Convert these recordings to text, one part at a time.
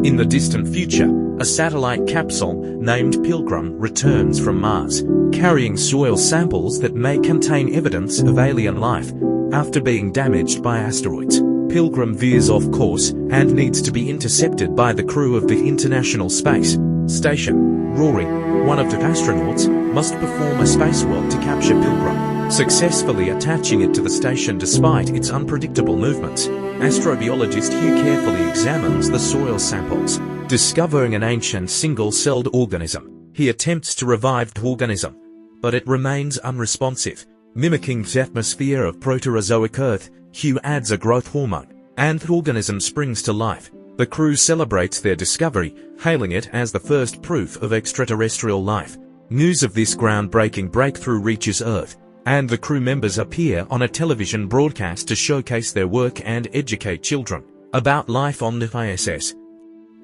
In the distant future, a satellite capsule named Pilgrim returns from Mars, carrying soil samples that may contain evidence of alien life after being damaged by asteroids. Pilgrim veers off course and needs to be intercepted by the crew of the International Space Station. Rory, one of the astronauts, must perform a spacewalk to capture Pilgrim, successfully attaching it to the station despite its unpredictable movements. Astrobiologist Hugh carefully examines the soil samples, discovering an ancient single-celled organism. He attempts to revive the organism, but it remains unresponsive. Mimicking the atmosphere of Proterozoic Earth, Hugh adds a growth hormone, and the organism springs to life. The crew celebrates their discovery, hailing it as the first proof of extraterrestrial life. News of this groundbreaking breakthrough reaches Earth, and the crew members appear on a television broadcast to showcase their work and educate children about life on the ISS.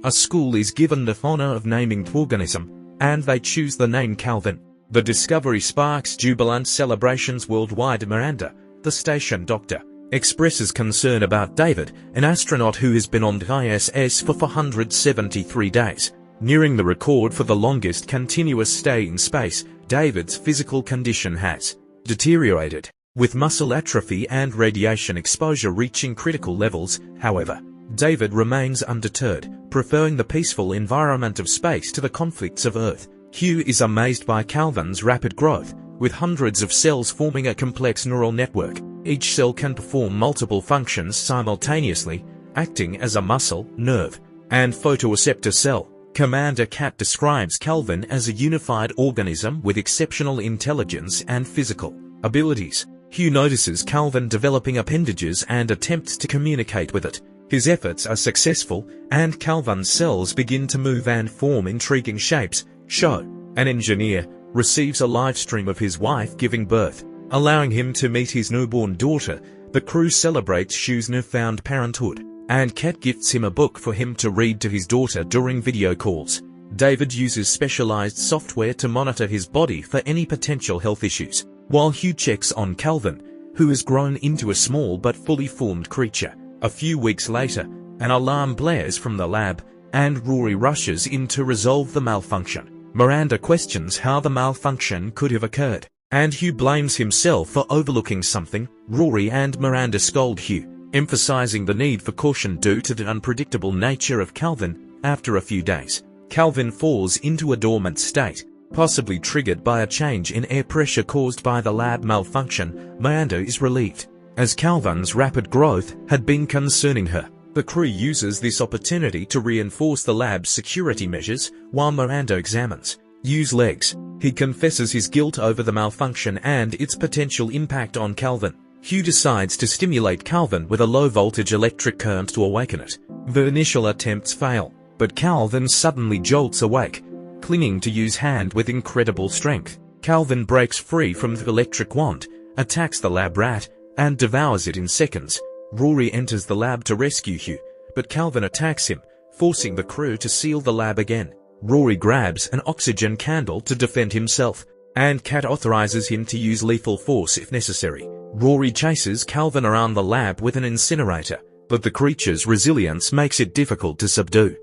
A school is given the honor of naming the organism, and they choose the name Calvin. The discovery sparks jubilant celebrations worldwide. Miranda, the station doctor, expresses concern about David, an astronaut who has been on the ISS for 473 days, nearing the record for the longest continuous stay in space. David's physical condition has deteriorated, with muscle atrophy and radiation exposure reaching critical levels. However, David remains undeterred, preferring the peaceful environment of space to the conflicts of Earth. Hugh is amazed by Calvin's rapid growth, with hundreds of cells forming a complex neural network. Each cell can perform multiple functions simultaneously, acting as a muscle, nerve, and photoreceptor cell. Commander Cat describes Calvin as a unified organism with exceptional intelligence and physical abilities. Hugh notices Calvin developing appendages and attempts to communicate with it. His efforts are successful, and Calvin's cells begin to move and form intriguing shapes. Show. An engineer receives a live stream of his wife giving birth, allowing him to meet his newborn daughter. The crew celebrates Hugh's newfound parenthood, and Cat gifts him a book for him to read to his daughter during video calls. David uses specialized software to monitor his body for any potential health issues, while Hugh checks on Calvin, who has grown into a small but fully formed creature. A few weeks later, an alarm blares from the lab, and Rory rushes in to resolve the malfunction. Miranda questions how the malfunction could have occurred, and Hugh blames himself for overlooking something. Rory and Miranda scold Hugh, emphasizing the need for caution due to the unpredictable nature of Calvin. After a few days, Calvin falls into a dormant state, possibly triggered by a change in air pressure caused by the lab malfunction. Miranda is relieved, as Calvin's rapid growth had been concerning her. The crew uses this opportunity to reinforce the lab's security measures, while Miranda examines Hugh's legs. He confesses his guilt over the malfunction and its potential impact on Calvin. Hugh decides to stimulate Calvin with a low-voltage electric current to awaken it. The initial attempts fail, but Calvin suddenly jolts awake, clinging to Hugh's hand with incredible strength. Calvin breaks free from the electric wand, attacks the lab rat, and devours it in seconds. Rory enters the lab to rescue Hugh, but Calvin attacks him, forcing the crew to seal the lab again. Rory grabs an oxygen candle to defend himself, and Cat authorizes him to use lethal force if necessary. Rory chases Calvin around the lab with an incinerator, but the creature's resilience makes it difficult to subdue.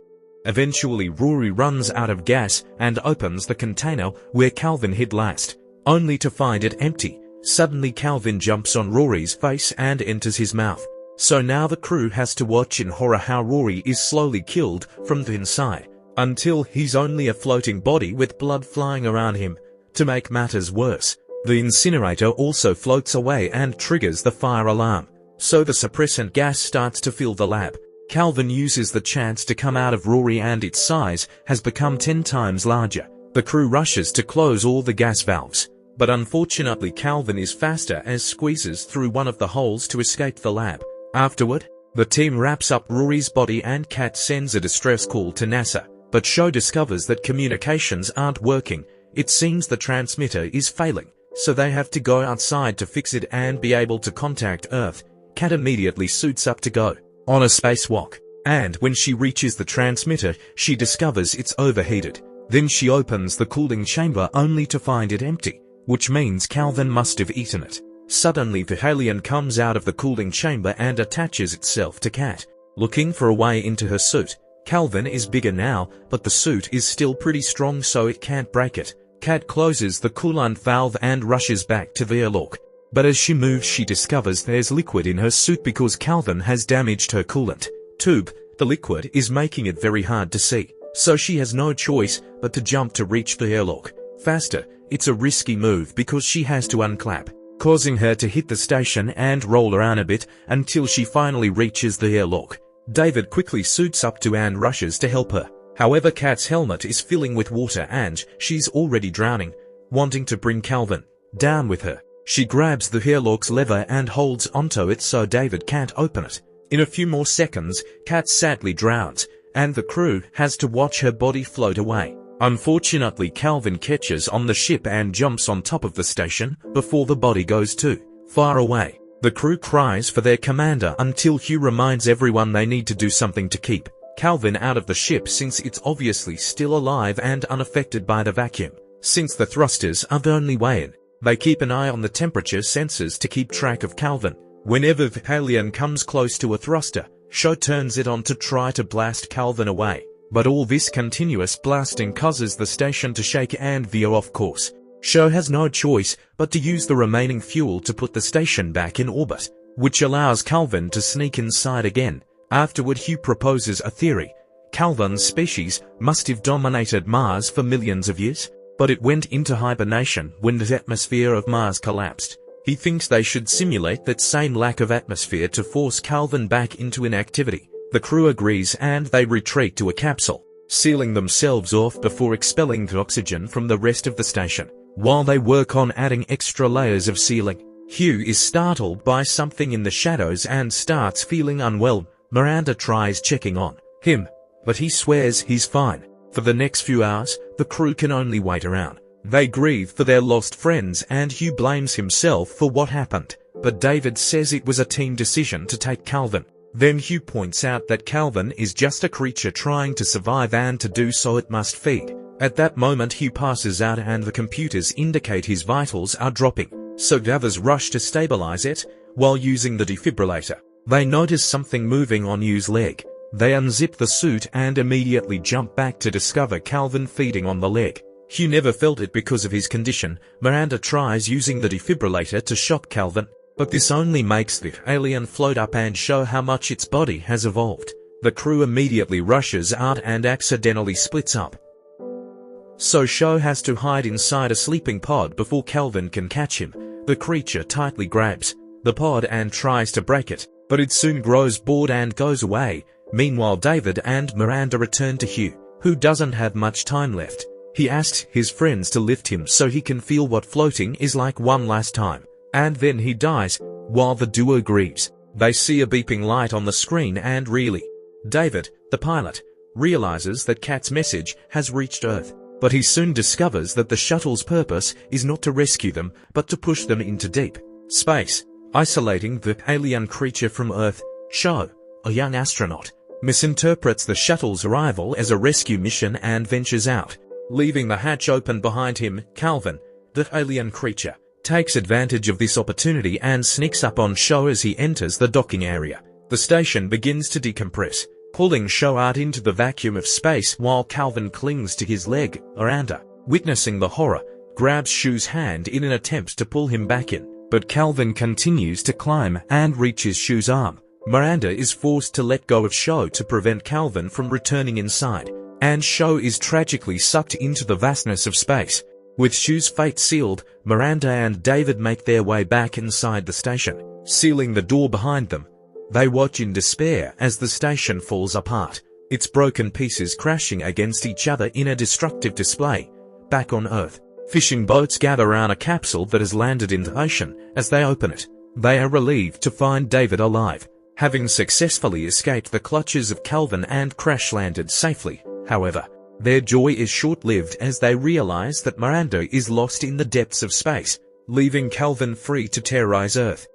Eventually, Rory runs out of gas and opens the container where Calvin hid last, only to find it empty. Suddenly, Calvin jumps on Rory's face and enters his mouth. So now the crew has to watch in horror how Rory is slowly killed from the inside, until he's only a floating body with blood flying around him. To make matters worse, the incinerator also floats away and triggers the fire alarm, so the suppressant gas starts to fill the lab. Calvin uses the chance to come out of Rory, and its size has become 10 times larger. The crew rushes to close all the gas valves, but unfortunately Calvin is faster as squeezes through one of the holes to escape the lab. Afterward, the team wraps up Rory's body and Cat sends a distress call to NASA, but Show discovers that communications aren't working. It seems the transmitter is failing, so they have to go outside to fix it and be able to contact Earth. Cat immediately suits up to go on a spacewalk, and when she reaches the transmitter, she discovers it's overheated. Then she opens the cooling chamber only to find it empty, which means Calvin must have eaten it. Suddenly the alien comes out of the cooling chamber and attaches itself to Cat. Looking for a way into her suit, Calvin is bigger now, but the suit is still pretty strong so it can't break it. Kat closes the coolant valve and rushes back to the airlock. But as she moves she discovers there's liquid in her suit because Calvin has damaged her coolant tube. The liquid is making it very hard to see, so she has no choice but to jump to reach the airlock faster. It's a risky move because she has to unclap, causing her to hit the station and roll around a bit until she finally reaches the airlock. David quickly suits up to and rushes to help her. However, Kat's helmet is filling with water and she's already drowning. Wanting to bring Calvin down with her, she grabs the airlock's lever and holds onto it so David can't open it. In a few more seconds, Kat sadly drowns, and the crew has to watch her body float away. Unfortunately, Calvin catches on the ship and jumps on top of the station before the body goes too far away. The crew cries for their commander until Hugh reminds everyone they need to do something to keep Calvin out of the ship since it's obviously still alive and unaffected by the vacuum. Since the thrusters are the only way in, they keep an eye on the temperature sensors to keep track of Calvin. Whenever the alien comes close to a thruster, Shaw turns it on to try to blast Calvin away. But all this continuous blasting causes the station to shake and veer off course. Shaw has no choice but to use the remaining fuel to put the station back in orbit, which allows Calvin to sneak inside again. Afterward, Hugh proposes a theory. Calvin's species must have dominated Mars for millions of years, but it went into hibernation when the atmosphere of Mars collapsed. He thinks they should simulate that same lack of atmosphere to force Calvin back into inactivity. The crew agrees and they retreat to a capsule, sealing themselves off before expelling the oxygen from the rest of the station. While they work on adding extra layers of sealing, Hugh is startled by something in the shadows and starts feeling unwell. Miranda tries checking on him, but he swears he's fine. For the next few hours, the crew can only wait around. They grieve for their lost friends and Hugh blames himself for what happened, but David says it was a team decision to take Calvin. Then Hugh points out that Calvin is just a creature trying to survive and to do so it must feed. At that moment Hugh passes out and the computers indicate his vitals are dropping, so the others rush to stabilize it while using the defibrillator. They notice something moving on Hugh's leg. They unzip the suit and immediately jump back to discover Calvin feeding on the leg. Hugh never felt it because of his condition. Miranda tries using the defibrillator to shock Calvin, but this only makes the alien float up and show how much its body has evolved. The crew immediately rushes out and accidentally splits up, so Shaw has to hide inside a sleeping pod before Calvin can catch him. The creature tightly grabs the pod and tries to break it, but it soon grows bored and goes away. Meanwhile, David and Miranda return to Hugh, who doesn't have much time left. He asks his friends to lift him so he can feel what floating is like one last time, and then he dies. While the duo grieves, they see a beeping light on the screen and David, the pilot, realizes that Kat's message has reached Earth. But he soon discovers that the shuttle's purpose is not to rescue them, but to push them into deep space, isolating the alien creature from Earth. Shaw, a young astronaut, misinterprets the shuttle's arrival as a rescue mission and ventures out, leaving the hatch open behind him. Calvin, the alien creature, takes advantage of this opportunity and sneaks up on Shaw as he enters the docking area. The station begins to decompress, pulling Shaw out into the vacuum of space while Calvin clings to his leg. Miranda, witnessing the horror, grabs Shaw's hand in an attempt to pull him back in, but Calvin continues to climb and reaches Shaw's arm. Miranda is forced to let go of Shaw to prevent Calvin from returning inside, and Shaw is tragically sucked into the vastness of space. With Shaw's fate sealed, Miranda and David make their way back inside the station, sealing the door behind them. They watch in despair as the station falls apart, its broken pieces crashing against each other in a destructive display. Back on Earth, fishing boats gather around a capsule that has landed in the ocean. As they open it, they are relieved to find David alive, having successfully escaped the clutches of Calvin and crash-landed safely. However, their joy is short-lived as they realize that Miranda is lost in the depths of space, leaving Calvin free to terrorize Earth.